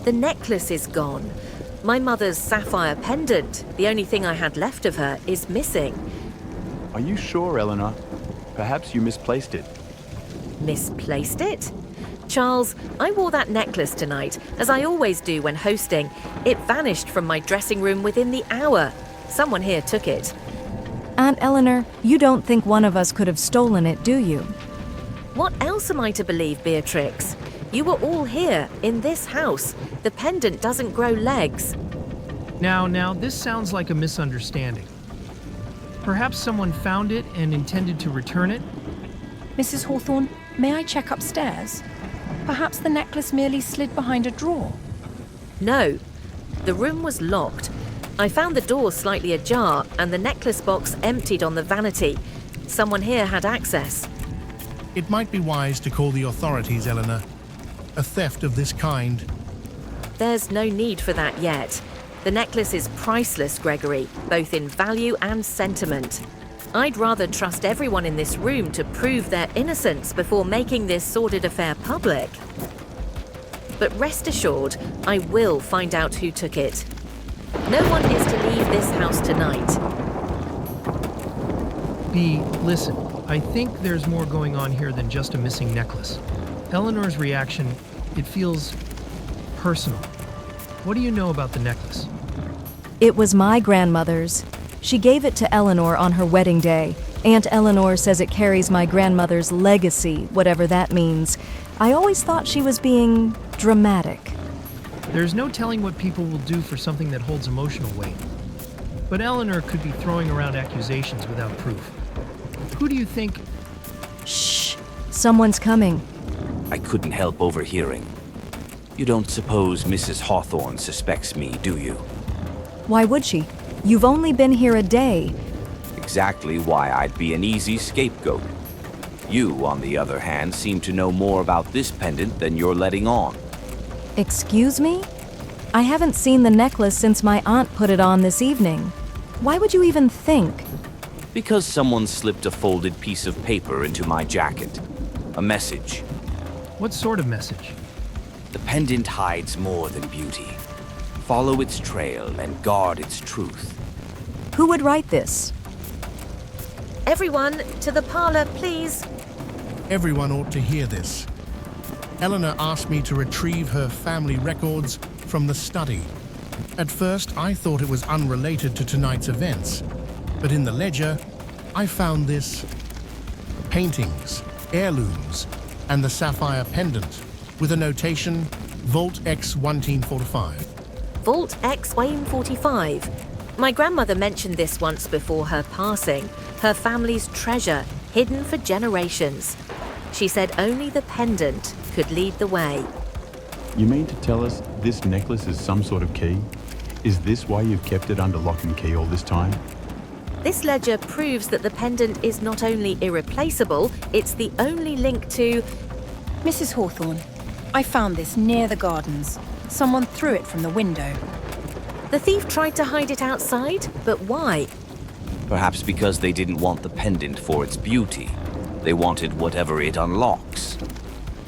The necklace is gone. My mother's sapphire pendant, the only thing I had left of her, is missing. Are you sure, Eleanor? Perhaps you misplaced it. Misplaced it? Charles, I wore that necklace tonight, as I always do when hosting. It vanished from my dressing room within the hour. Someone here took it. Aunt Eleanor, you don't think one of us could have stolen it, do you? What else am I to believe, Beatrix? You were all here, in this house. The pendant doesn't grow legs. Now, this sounds like a misunderstanding. Perhaps someone found it and intended to return it? Mrs. Hawthorne, may I check upstairs? Perhaps the necklace merely slid behind a drawer. No, the room was locked. I found the door slightly ajar and the necklace box emptied on the vanity. Someone here had access. It might be wise to call the authorities, Eleanor. A theft of this kind. There's no need for that yet. The necklace is priceless, Gregory, both in value and sentiment. I'd rather trust everyone in this room to prove their innocence before making this sordid affair public. But rest assured, I will find out who took it. No one is to leave this house tonight. B, listen, I think there's more going on here than just a missing necklace. Eleanor's reaction, it feels personal. What do you know about the necklace? It was my grandmother's. She gave it to Eleanor on her wedding day. Aunt Eleanor says it carries my grandmother's legacy, whatever that means. I always thought she was being dramatic. There's no telling what people will do for something that holds emotional weight. But Eleanor could be throwing around accusations without proof. Who do you think? Shh! Someone's coming. I couldn't help overhearing. You don't suppose Mrs. Hawthorne suspects me, do you? Why would she? You've only been here a day. Exactly why I'd be an easy scapegoat. You, on the other hand, seem to know more about this pendant than you're letting on. Excuse me? I haven't seen the necklace since my aunt put it on this evening. Why would you even think? Because someone slipped a folded piece of paper into my jacket. A message. What sort of message? The pendant hides more than beauty. Follow its trail and guard its truth. Who would write this? Everyone, to the parlor, please. Everyone ought to hear this. Eleanor asked me to retrieve her family records from the study. At first, I thought it was unrelated to tonight's events, but in the ledger, I found this: paintings, heirlooms, and the sapphire pendant, with a notation, Vault X 1945. Vault X 145. My grandmother mentioned this once before her passing. Her family's treasure, hidden for generations. She said only the pendant could lead the way. You mean to tell us this necklace is some sort of key? Is this why you've kept it under lock and key all this time? This ledger proves that the pendant is not only irreplaceable, it's the only link to... Mrs. Hawthorne, I found this near the gardens. Someone threw it from the window. The thief tried to hide it outside, but why? Perhaps because they didn't want the pendant for its beauty. They wanted whatever it unlocks.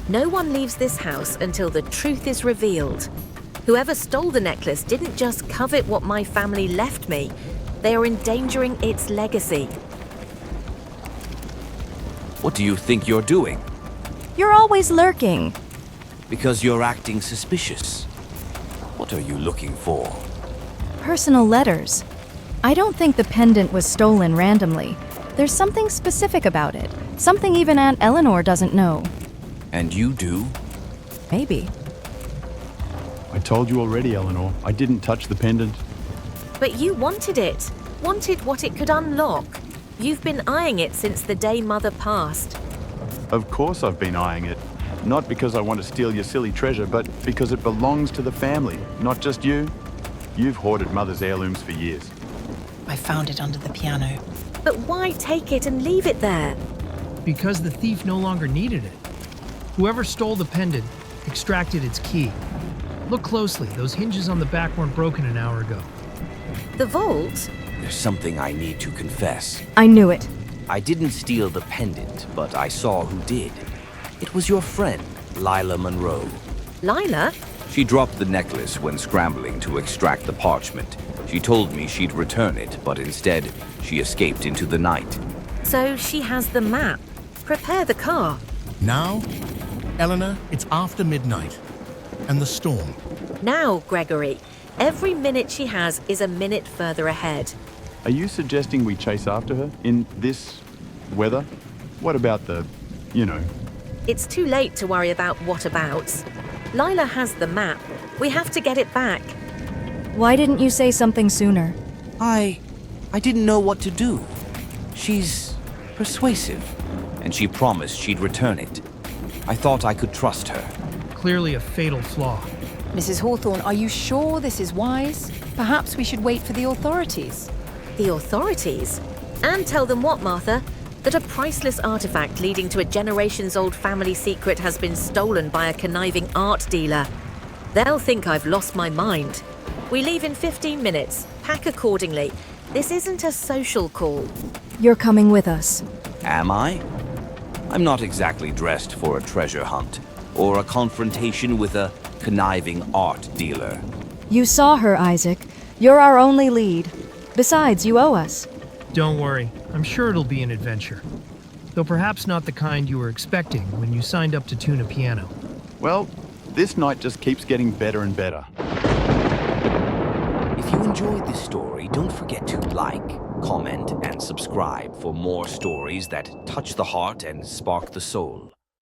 No one leaves this house until the truth is revealed. Whoever stole the necklace didn't just covet what my family left me. They are endangering its legacy. What do you think you're doing? You're always lurking. Because you're acting suspicious. What are you looking for? Personal letters. I don't think the pendant was stolen randomly. There's something specific about it. Something even Aunt Eleanor doesn't know. And you do? Maybe. I told you already, Eleanor. I didn't touch the pendant. But you wanted it. Wanted what it could unlock. You've been eyeing it since the day Mother passed. Of course I've been eyeing it. Not because I want to steal your silly treasure, but because it belongs to the family, not just you. You've hoarded Mother's heirlooms for years. I found it under the piano. But why take it and leave it there? Because the thief no longer needed it. Whoever stole the pendant extracted its key. Look closely, those hinges on the back weren't broken an hour ago. The vault? There's something I need to confess. I knew it. I didn't steal the pendant, but I saw who did. It was your friend, Lila Monroe. Lila? She dropped the necklace when scrambling to extract the parchment. She told me she'd return it, but instead, she escaped into the night. So she has the map. Prepare the car. Now, Eleanor, it's after midnight. And the storm. Now, Gregory, every minute she has is a minute further ahead. Are you suggesting we chase after her in this weather? What about the, you know? It's too late to worry about whatabouts. Lila has the map. We have to get it back. Why didn't you say something sooner? I didn't know what to do. She's persuasive, and she promised she'd return it. I thought I could trust her. Clearly a fatal flaw. Mrs. Hawthorne, are you sure this is wise? Perhaps we should wait for the authorities. The authorities? And tell them what, Martha? That a priceless artifact leading to a generations-old family secret has been stolen by a conniving art dealer. They'll think I've lost my mind. We leave in 15 minutes. Pack accordingly. This isn't a social call. You're coming with us. Am I? I'm not exactly dressed for a treasure hunt, or a confrontation with a conniving art dealer. You saw her, Isaac. You're our only lead. Besides, you owe us. Don't worry, I'm sure it'll be an adventure. Though perhaps not the kind you were expecting when you signed up to tune a piano. Well, this night just keeps getting better and better. If you enjoyed this story, don't forget to like, comment, and subscribe for more stories that touch the heart and spark the soul.